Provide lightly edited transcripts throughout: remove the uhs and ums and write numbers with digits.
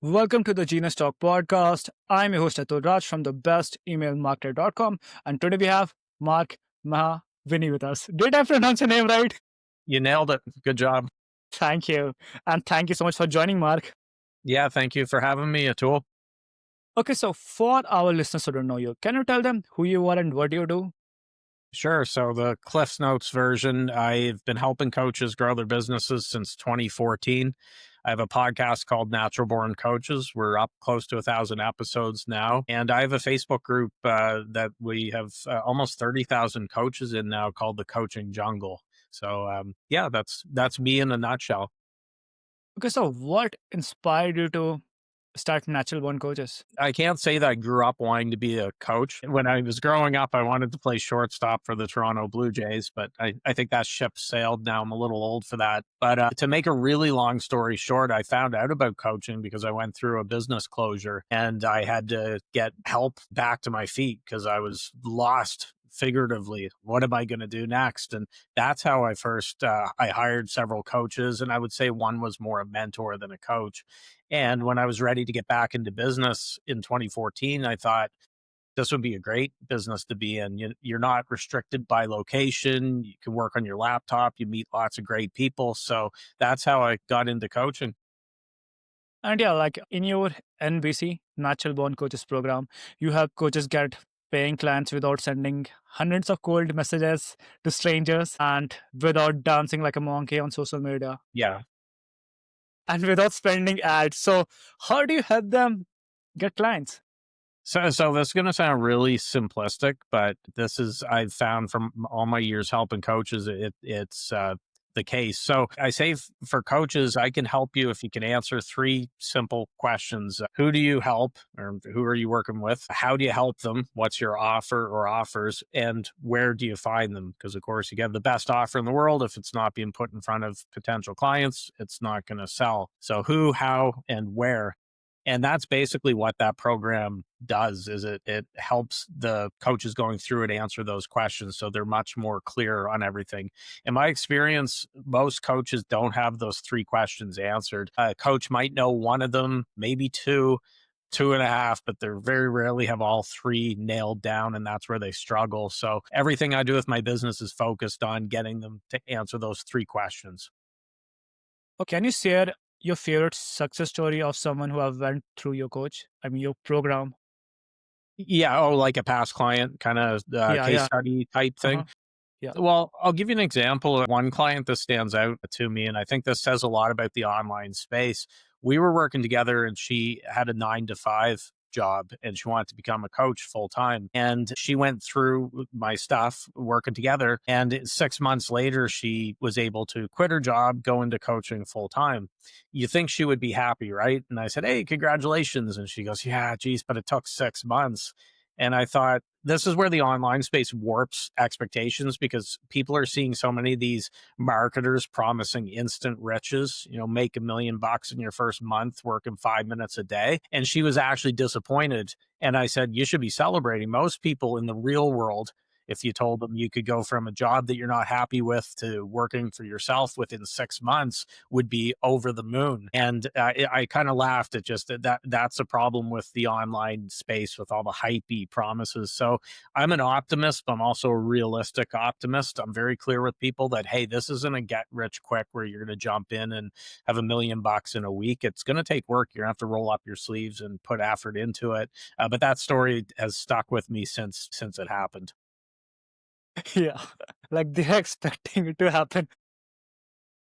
Welcome to the Genius Talk podcast. I'm your host Atul Raj from the bestemailmarketer.com, and today we have Marc Mawhinney with us. Did I pronounce your name right? You nailed it. Good job. Thank you. And thank you so much for joining, Mark. Yeah, thank you for having me, Atul. Okay, so for our listeners who don't know you, can you tell them who you are and what you do? Sure. So the Cliffs Notes version, I've been helping coaches grow their businesses since 2014. I have a podcast called Natural Born Coaches. We're up close to 1,000 episodes now. And I have a Facebook group that we have almost 30,000 coaches in now called the Coaching Jungle. So yeah, that's me in a nutshell. Okay, so what inspired you to start Natural Born Coaches? I can't say that I grew up wanting to be a coach. When I was growing up, I wanted to play shortstop for the Toronto Blue Jays, but I think that ship sailed now. I'm a little old for that. But to make a really long story short, I found out about coaching because I went through a business closure and I had to get help back to my feet because I was lost figuratively. What am I going to do next? And that's how I first I hired several coaches, and I would say one was more a mentor than a coach. And when I was ready to get back into business in 2014, I thought this would be a great business to be in. You're not restricted by location. You can work on your laptop. You meet lots of great people. So that's how I got into coaching. And yeah, like in your NBC, Natural Born Coaches program, you have coaches get paying clients without sending hundreds of cold messages to strangers and without dancing like a monkey on social media Yeah. and without spending ads. So, how do you help them get clients? So this is going to sound really simplistic, but this is I've found from all my years helping coaches, it's the case. So I say for coaches, I can help you if you can answer three simple questions: Who do you help, or who are you working with? How do you help them? What's your offer or offers, and where do you find them? Because of course, you get the best offer in the world. If it's not being put in front of potential clients, it's not going to sell. So who, how, and where. And that's basically what that program does is it helps the coaches going through it answer those questions so they're much more clear on everything. In my experience, most coaches don't have those three questions answered. A coach might know one of them, maybe two, two and a half, but they very rarely have all three nailed down, and that's where they struggle. So everything I do with my business is focused on getting them to answer those three questions. Or can you share your favorite success story of someone who have went through your coach? I mean, your program. Yeah, oh, like a past client kind of Yeah, case yeah, study type thing. uh-huh, yeah. Well, I'll give you an example of one client that stands out to me, and I think this says a lot about the online space. We were working together, and she had a 9 to 5 job, and she wanted to become a coach full time. And she went through my stuff working together. And 6 months later, she was able to quit her job, go into coaching full time. You think she would be happy, right? And I said, "Hey, congratulations." And she goes, "Yeah, geez, but it took 6 months." And I thought, this is where the online space warps expectations because people are seeing so many of these marketers promising instant riches, make $1 million in your first month working 5 minutes a day. And she was actually disappointed. And I said, you should be celebrating. Most people in the real world, if you told them you could go from a job that you're not happy with to working for yourself within 6 months, would be over the moon. And I kind of laughed at just that's a problem with the online space with all the hypey promises. So I'm an optimist, but I'm also a realistic optimist. I'm very clear with people that, hey, this isn't a get rich quick where you're going to jump in and have $1 million in a week. It's going to take work. You're going to have to roll up your sleeves and put effort into it. But that story has stuck with me since it happened. Yeah, like they're expecting it to happen.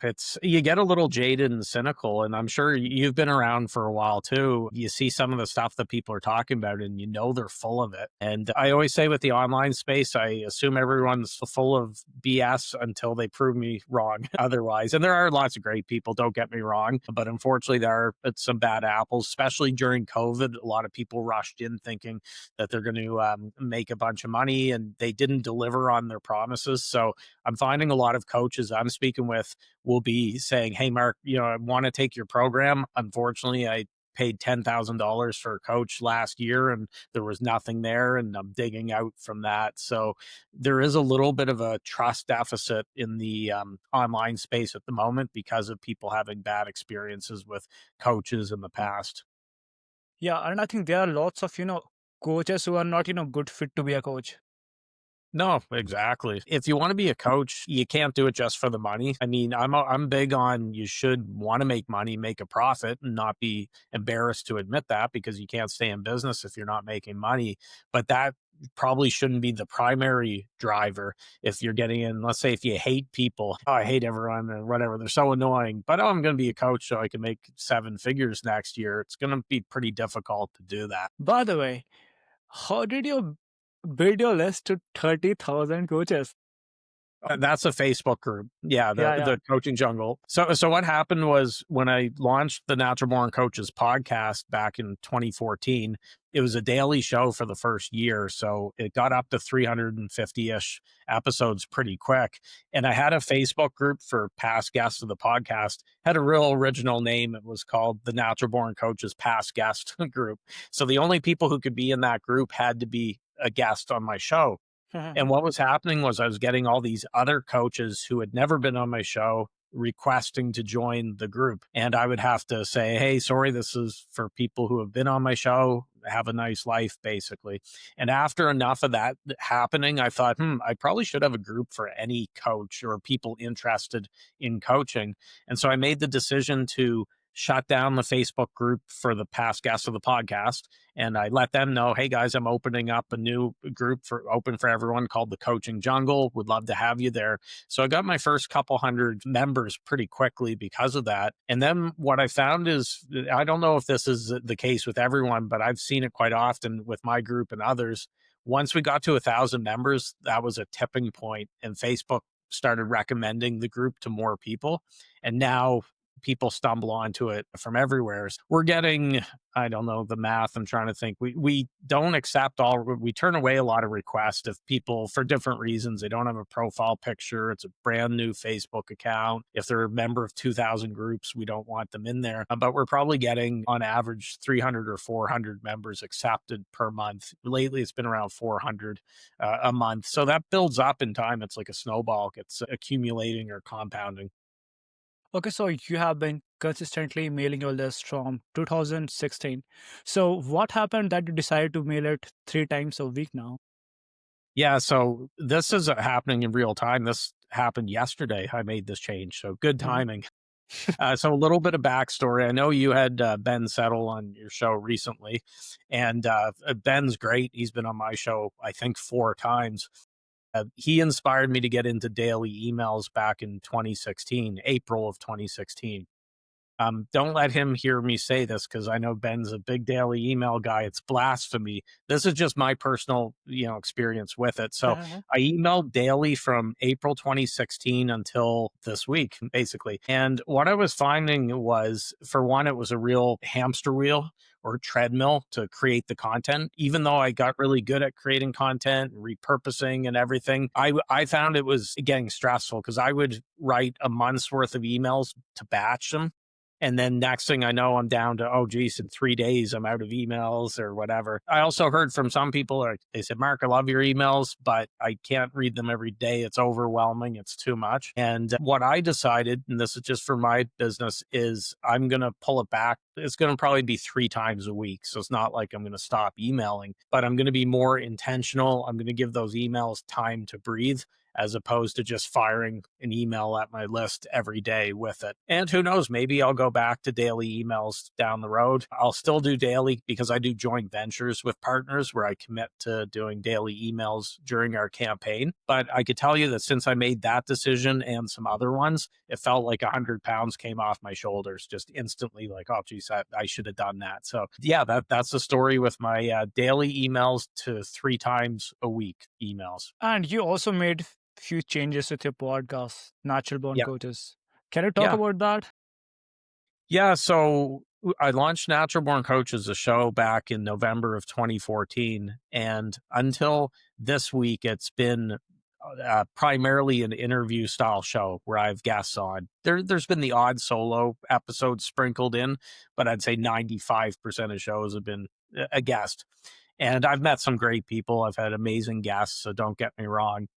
It's you get a little jaded and cynical, and I'm sure you've been around for a while too. You see some of the stuff that people are talking about, and they're full of it. And I always say with the online space, I assume everyone's full of BS until they prove me wrong otherwise. And there are lots of great people, don't get me wrong, but unfortunately there are some bad apples, especially during COVID. A lot of people rushed in thinking that they're going to make a bunch of money, and they didn't deliver on their promises. So I'm finding a lot of coaches I'm speaking with will be saying, "Hey, Mark, I want to take your program. Unfortunately, I paid $10,000 for a coach last year and there was nothing there. And I'm digging out from that." So there is a little bit of a trust deficit in the online space at the moment because of people having bad experiences with coaches in the past. Yeah, and I think there are lots of, coaches who are not, good fit to be a coach. No, exactly. If you want to be a coach, you can't do it just for the money. I mean, I'm big on you should want to make money, make a profit, and not be embarrassed to admit that because you can't stay in business if you're not making money. But that probably shouldn't be the primary driver. If you're getting in, let's say if you hate people, oh, I hate everyone or whatever, they're so annoying, but oh, I'm going to be a coach so I can make seven figures next year. It's going to be pretty difficult to do that. By the way, how did you build your list to 30,000 coaches? That's a Facebook group. Yeah, Yeah, yeah. the coaching jungle. So what happened was when I launched the Natural Born Coaches podcast back in 2014, it was a daily show for the first year. So it got up to 350-ish episodes pretty quick. And I had a Facebook group for past guests of the podcast, had a real original name. It was called the Natural Born Coaches Past Guest Group. So the only people who could be in that group had to be a guest on my show. And what was happening was I was getting all these other coaches who had never been on my show requesting to join the group. And I would have to say, hey, sorry, this is for people who have been on my show. Have a nice life, basically. And after enough of that happening, I thought, I probably should have a group for any coach or people interested in coaching. And so I made the decision to shut down the Facebook group for the past guests of the podcast. And I let them know, hey guys, I'm opening up a new group for open for everyone called the Coaching Jungle. Would love to have you there. So I got my first couple hundred members pretty quickly because of that. And then what I found is, I don't know if this is the case with everyone, but I've seen it quite often with my group and others. Once we got to 1,000 members, that was a tipping point, and Facebook started recommending the group to more people. And now people stumble onto it from everywhere. We're getting, I don't know the math. I'm trying to think. We don't accept all. We turn away a lot of requests if people, for different reasons, they don't have a profile picture. It's a brand new Facebook account. If they're a member of 2,000 groups, we don't want them in there. But we're probably getting on average 300 or 400 members accepted per month. Lately, it's been around 400 a month. So that builds up in time. It's like a snowball. It's accumulating or compounding. Okay, so you have been consistently mailing your list from 2016. So what happened that you decided to mail it 3 times a week now? Yeah, so this is happening in real time. This happened yesterday. I made this change, so good Mhm. timing. So a little bit of backstory. I know you had Ben Settle on your show recently, and Ben's great. He's been on my show, I think, 4 times. He inspired me to get into daily emails back in 2016, April of 2016. Don't let him hear me say this because I know Ben's a big daily email guy. It's blasphemy. This is just my personal, experience with it. So I emailed daily from April 2016 until this week, basically. And what I was finding was, for one, it was a real hamster wheel or treadmill to create the content. Even though I got really good at creating content, repurposing and everything, I found it was getting stressful because I would write a month's worth of emails to batch them, and then next thing I know, I'm down to, oh, geez, in 3 days, I'm out of emails or whatever. I also heard from some people, they said, Mark, I love your emails, but I can't read them every day. It's overwhelming. It's too much. And what I decided, and this is just for my business, is I'm going to pull it back. It's going to probably be 3 times a week. So it's not like I'm going to stop emailing, but I'm going to be more intentional. I'm going to give those emails time to breathe, as opposed to just firing an email at my list every day with it. And who knows, maybe I'll go back to daily emails down the road. I'll still do daily because I do joint ventures with partners where I commit to doing daily emails during our campaign. But I could tell you that since I made that decision and some other ones, it felt like 100 pounds came off my shoulders just instantly, like, oh, geez, I should have done that. So yeah, that's the story with my daily emails to 3 times a week emails. And you also made few changes with your podcast, Natural Born Yeah. Coaches. Can you talk Yeah. about that? Yeah, so I launched Natural Born Coaches, a show back in November of 2014, and until this week, it's been primarily an interview style show where I have guests on. There's been the odd solo episode sprinkled in, but I'd say 95% of shows have been a guest. And I've met some great people. I've had amazing guests, so don't get me wrong.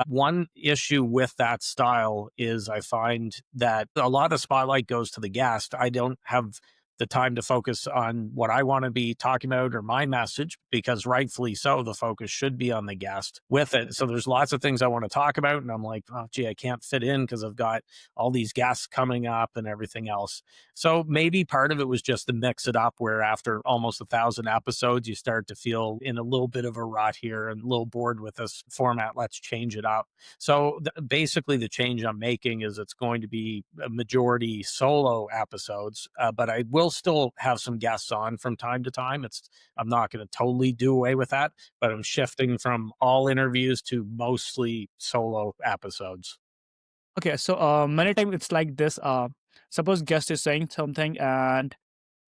One issue with that style is I find that a lot of spotlight goes to the guest. I don't have the time to focus on what I want to be talking about or my message, because rightfully so, the focus should be on the guest with it. So there's lots of things I want to talk about. And I'm like, oh, gee, I can't fit in because I've got all these guests coming up and everything else. So maybe part of it was just to mix it up where after almost 1,000 episodes, you start to feel in a little bit of a rut here and a little bored with this format. Let's change it up. So basically, the change I'm making is it's going to be a majority solo episodes, but I will still have some guests on from time to time. I'm not going to totally do away with that, but I'm shifting from all interviews to mostly solo episodes. Okay, so many times it's like this. Suppose guest is saying something and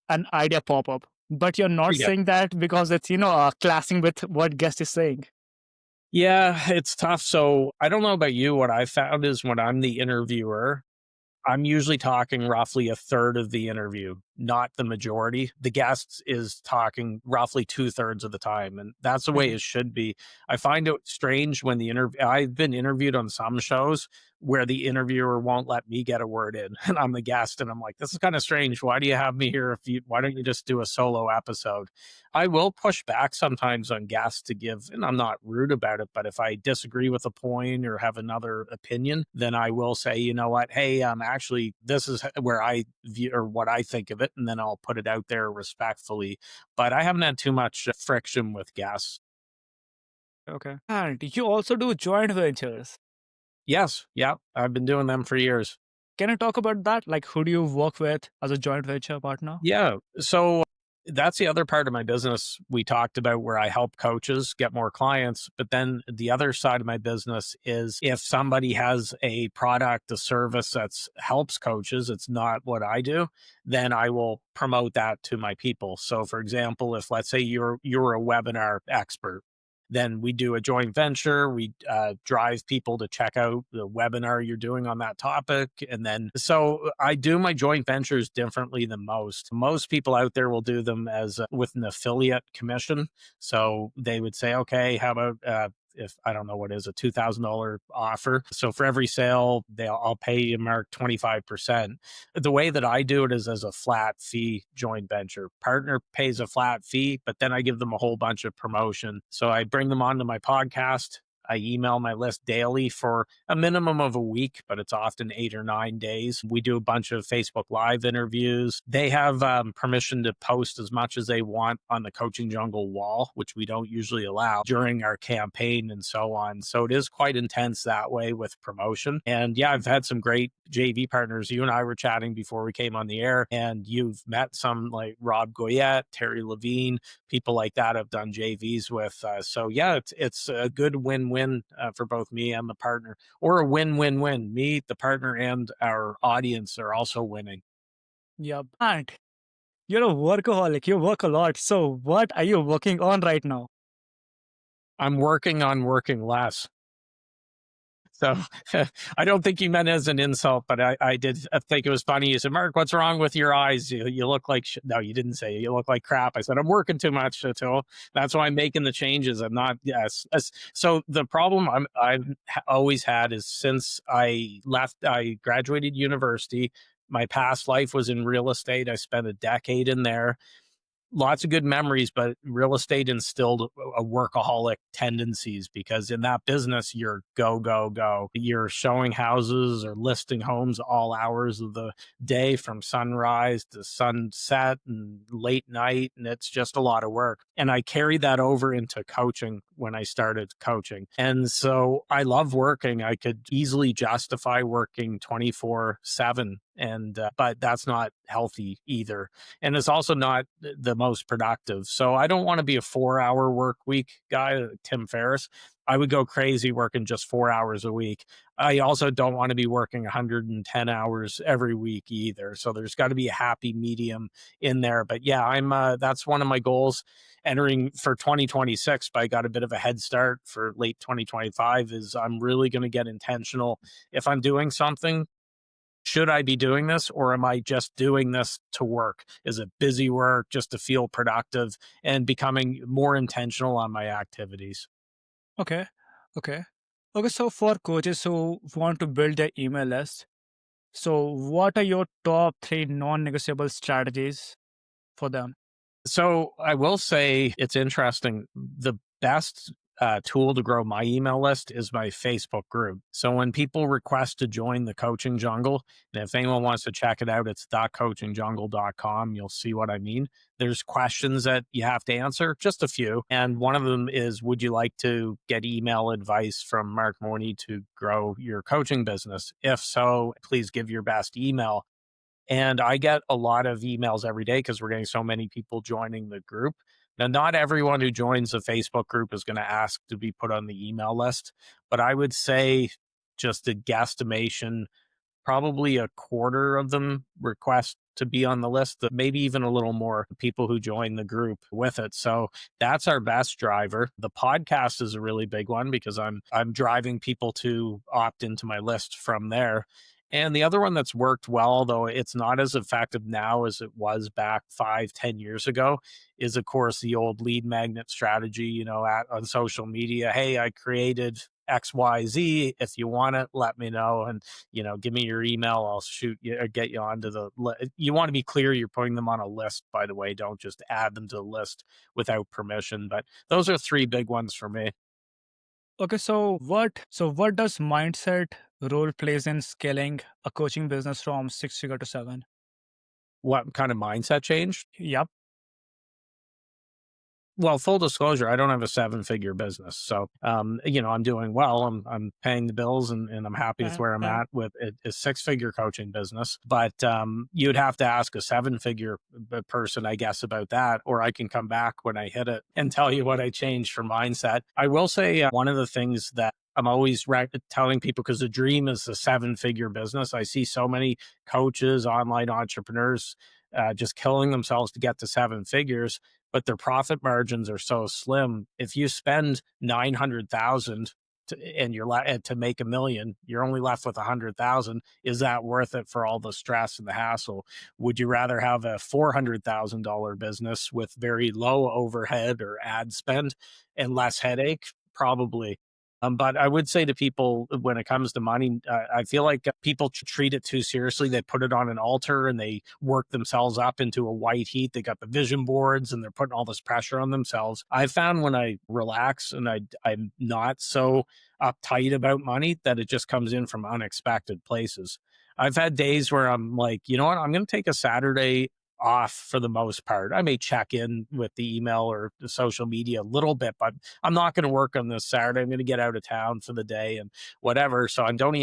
an idea pop up, but you're not Yeah. saying that because it's clashing with what guest is saying. Yeah, it's tough. So I don't know about you. What I found is when I'm the interviewer, I'm usually talking roughly a third of the interview, not the majority. The guest is talking roughly two-thirds of the time, and that's the way Okay. it should be. I find it strange when the interview I've been interviewed on some shows where the interviewer won't let me get a word in, and I'm the guest, and I'm like, "This is kinda strange. Why do you have me here if you why don't you just do a solo episode?" I will push back sometimes on guests to give, and I'm not rude about it, but if I disagree with a point or have another opinion, then I will say, you know what, hey, actually, this is where I view or what I think of it, and then I'll put it out there respectfully. But I haven't had too much friction with guests. Okay. And you also do joint ventures. Yes, yeah, I've been doing them for years. Can you talk about that? Like, who do you work with as a joint venture partner? Yeah. So that's the other part of my business we talked about where I help coaches get more clients. But then the other side of my business is if somebody has a product, a service that's helps coaches, it's not what I do, then I will promote that to my people. So for example, if let's say you're a webinar expert, then we do a joint venture. We drive people to check out the webinar you're doing on that topic. And then, so I do my joint ventures differently than most. Most people out there will do them as with an affiliate commission. So they would say, okay, how about if I don't know what is a $2,000 offer. So for every sale, I'll pay you Mark 25%. The way that I do it is as a flat fee joint venture. Partner pays a flat fee, but then I give them a whole bunch of promotion. So I bring them onto my podcast. I email my list daily for a minimum of a week, but it's often 8 or 9 days. We do a bunch of Facebook Live interviews. They have permission to post as much as they want on the Coaching Jungle wall, which we don't usually allow during our campaign and so on. So it is quite intense that way with promotion. And yeah, I've had some great JV partners. You and I were chatting before we came on the air, and you've met some like Rob Goyette, Terry Levine, people like that I've done JVs with. So yeah, it's a good win-win for both me and the partner, or a win-win-win. Me, the partner, and our audience are also winning. Yep. And you're a workaholic. You work a lot. So what are you working on right now? I'm working on working less. So I don't think you meant it as an insult, but I did think it was funny. You said, Mark, what's wrong with your eyes? You look like, no, you didn't say you look like crap. I said, I'm working too much. So that's why I'm making the changes. I'm not, yes. So the problem I've always had is since I graduated university, my past life was in real estate. I spent a decade in there, lots of good memories, but real estate instilled a workaholic tendencies because in that business, you're go, go, go. You're showing houses or listing homes all hours of the day from sunrise to sunset and late night. And it's just a lot of work. And I carried that over into coaching when I started coaching. And so I love working. I could easily justify working 24/7. And, but that's not healthy either. And it's also not the most productive. So I don't want to be a 4 hour work week guy, Tim Ferriss. I would go crazy working just 4 hours a week. I also don't want to be working 110 hours every week either. So there's got to be a happy medium in there. But yeah, that's one of my goals entering for 2026, but I got a bit of a head start for late 2025 is I'm really going to get intentional. If I'm doing something, should I be doing this or am I just doing this to work? Is it busy work just to feel productive and becoming more intentional on my activities? Okay. Okay. Okay. So for coaches who want to build their email list, So, what are your top three non negotiable strategies for them? So I will say it's interesting. The best tool to grow my email list is my Facebook group. So when people request to join the coaching jungle, and if anyone wants to check it out, it's thecoachingjungle.com. You'll see what I mean. There's questions that you have to answer, just a few. And one of them is, would you like to get email advice from Marc Mawhinney to grow your coaching business? If so, please give your best email. And I get a lot of emails every day because we're getting so many people joining the group. Now, not everyone who joins the Facebook group is going to ask to be put on the email list, but I would say, just a guesstimation, probably a quarter of them request to be on the list, maybe even a little more people who join the group with it. So that's our best driver. The podcast is a really big one because I'm driving people to opt into my list from there. And the other one that's worked well, though it's not as effective now as it was back 5, 10 years ago, is of course the old lead magnet strategy, on social media. Hey, I created XYZ. If you want it, let me know. And give me your email. I'll shoot you or get you onto you want to be clear you're putting them on a list, by the way. Don't just add them to the list without permission. But those are three big ones for me. Okay, so what does mindset role plays in scaling a coaching business from six figure to seven? What kind of mindset change? Yep. Well, full disclosure, I don't have a seven-figure business. So, I'm doing well. I'm paying the bills and I'm happy with where I'm Uh, at with a six-figure coaching business. But you'd have to ask a seven-figure person, I guess, about that, or I can come back when I hit it and tell you what I changed for mindset. I will say one of the things that I'm always telling people, because the dream is a seven-figure business. I see so many coaches, online entrepreneurs, just killing themselves to get to seven figures, but their profit margins are so slim. If you spend 900,000 and to make 1 million, you're only left with 100,000. Is that worth it for all the stress and the hassle? Would you rather have a $400,000 business with very low overhead or ad spend and less headache? Probably. But I would say to people, when it comes to money, I feel like people treat it too seriously. They put it on an altar and they work themselves up into a white heat. They got the vision boards and they're putting all this pressure on themselves. I found when I relax and I'm not so uptight about money, that it just comes in from unexpected places. I've had days where I'm like, you know what, I'm going to take a Saturday off for the most part. I may check in with the email or the social media a little bit, but I'm not going to work on this Saturday. I'm going to get out of town for the day and whatever. So I'm not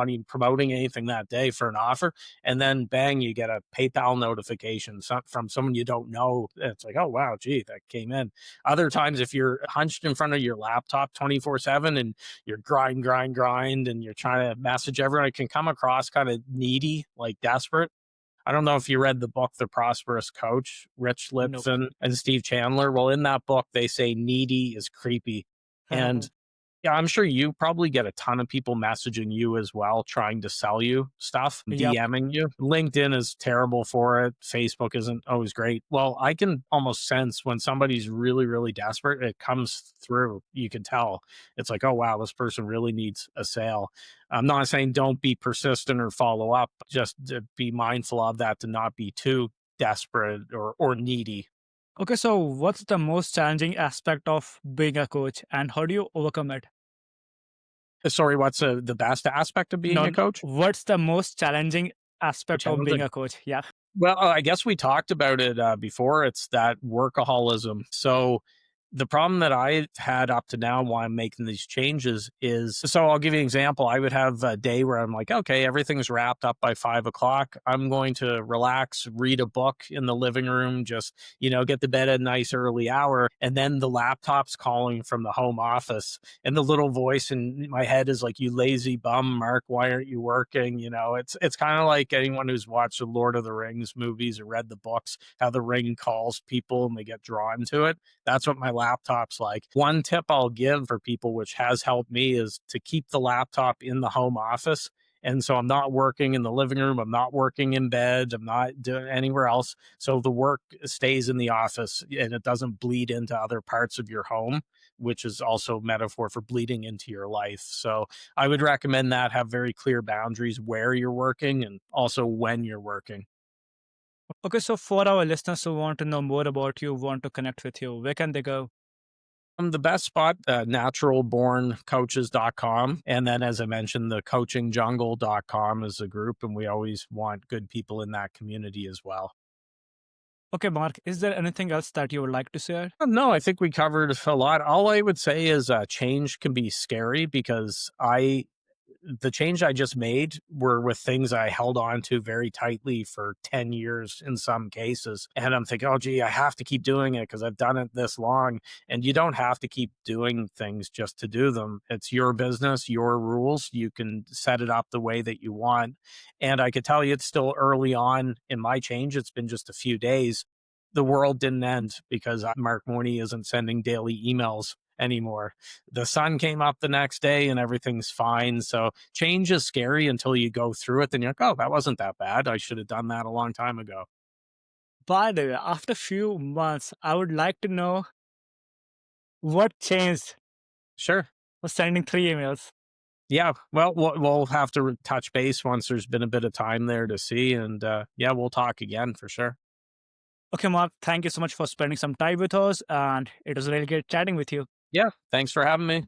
even promoting anything that day for an offer. And then bang, you get a PayPal notification from someone you don't know. It's like, oh, wow, gee, that came in. Other times, if you're hunched in front of your laptop 24/7 and you're grind, and you're trying to message everyone, it can come across kind of needy, like desperate. I don't know if you read the book, The Prosperous Coach, Rich nope. Lipson and Steve Chandler. Well, in that book, they say needy is creepy. And yeah, I'm sure you probably get a ton of people messaging you as well, trying to sell you stuff, Yep. DMing you. LinkedIn is terrible for it. Facebook isn't always great. Well, I can almost sense when somebody's really, really desperate, it comes through. You can tell. It's like, oh, wow, this person really needs a sale. I'm not saying don't be persistent or follow up, just to be mindful of that, to not be too desperate or needy. Okay, so what's the most challenging aspect of being a coach and how do you overcome it? Sorry, what's the best aspect of being No, a coach? what's the most challenging aspect of being Challenging. a coach? Yeah. Well, I guess we talked about it before. It's that workaholism. So the problem that I've had up to now while I'm making these changes is, so I'll give you an example. I would have a day where I'm like, okay, everything's wrapped up by 5 o'clock. I'm going to relax, read a book in the living room, just, get to bed at a nice early hour. And then the laptop's calling from the home office. And the little voice in my head is like, you lazy bum, Mark, why aren't you working? It's kind of like anyone who's watched the Lord of the Rings movies or read the books, how the ring calls people and they get drawn to it. That's what my laptop's like. One tip I'll give for people, which has helped me, is to keep the laptop in the home office. And so I'm not working in the living room. I'm not working in bed. I'm not doing anywhere else. So the work stays in the office and it doesn't bleed into other parts of your home. which is also metaphor for bleeding into your life. So I would recommend that. Have very clear boundaries where you're working and also when you're working. Okay, so for our listeners who want to know more about you, want to connect with you, where can they go? The best spot, naturalborncoaches.com. And then, as I mentioned, the coachingjungle.com is a group, and we always want good people in that community as well. Okay, Mark, is there anything else that you would like to share? No, I think we covered a lot. All I would say is change can be scary because the change I just made were with things I held on to very tightly for 10 years in some cases. And I'm thinking, oh, gee, I have to keep doing it because I've done it this long. And you don't have to keep doing things just to do them. It's your business, your rules. You can set it up the way that you want. And I could tell you it's still early on in my change. It's been just a few days. The world didn't end because Marc Mawhinney isn't sending daily emails anymore. The sun came up the next day and everything's fine. So change is scary until you go through it. Then you're like, oh, that wasn't that bad. I should have done that a long time ago. By the way, after few months, I would like to know what changed Sure. for sending 3 emails. Yeah. Well, we'll have to touch base once there's been a bit of time there to see. And yeah, we'll talk again for sure. Okay, Mark, thank you so much for spending some time with us, and it was really great chatting with you. Yeah. Thanks for having me.